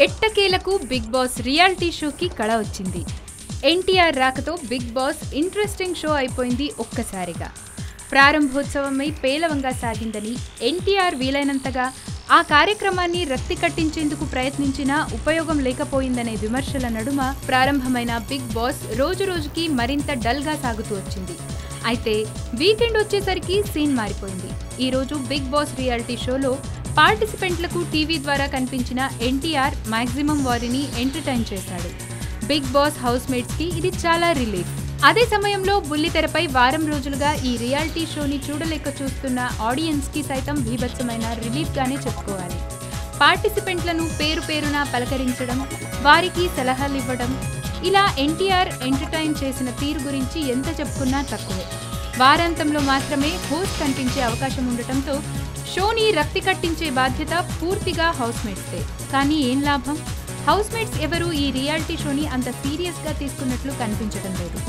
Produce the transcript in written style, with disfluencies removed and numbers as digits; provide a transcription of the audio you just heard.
ఎట్టకేలకు big boss reality షోకి కళ వచ్చింది. ఎన్టీఆర్ రాకతో బిగ్ బాస్ ఇంట్రెస్టింగ్ షో అయిపోయింది. ఒక్కసారిగా ప్రారంభోత్సవమై పేలవంగా సాగిందని, ఎన్టీఆర్ వీలైనంతగా ఆ కార్యక్రమాన్ని రక్తి కట్టించేందుకు ప్రయత్నించినా ఉపయోగం లేకపోయిందనే విమర్శల నడుమ ప్రారంభమైన బిగ్ బాస్ రోజు రోజుకి మరింత డల్గా సాగుతూ వచ్చింది. అయితే వీకెండ్ వచ్చేసరికి సీన్ మారిపోయింది. ఈరోజు బిగ్ బాస్ రియాలిటీ షోలో పార్టిసిపెంట్లకు టీవీ ద్వారా కనిపించిన ఎన్టీఆర్ మాక్సిమం వారిని ఎంటర్టైన్ చేశాడు. బిగ్ బాస్ హౌస్ మేట్స్ కి ఇది చాలా రిలీఫ్. అదే సమయంలో బుల్లితెరపై వారం రోజులుగా ఈ రియాలిటీ షోని చూడలేక చూస్తున్న ఆడియన్స్ కి సైతం బీభత్సమైన రిలీఫ్ గానే చెప్పుకోవాలి. పార్టిసిపెంట్లను పేరు పేరున పలకరించడం, వారికి సలహాలు ఇవ్వడం, ఇలా ఎన్టీఆర్ ఎంటర్టైన్ చేసిన తీరు గురించి ఎంత చెప్పుకున్నా తక్కువే. వారాంతంలో మాత్రమే హోస్ట్ కనిపించే అవకాశం ఉండటంతో షోని రక్తి కట్టించే బాధ్యత పూర్తిగా హౌస్ మేట్స్దే. కానీ ఏం లాభం? హౌస్ మేట్స్ ఎవరు ఈ రియాలిటీ షోని అంత సీరియస్ గా తీసుకున్నట్లు కనిపించడం లేదు.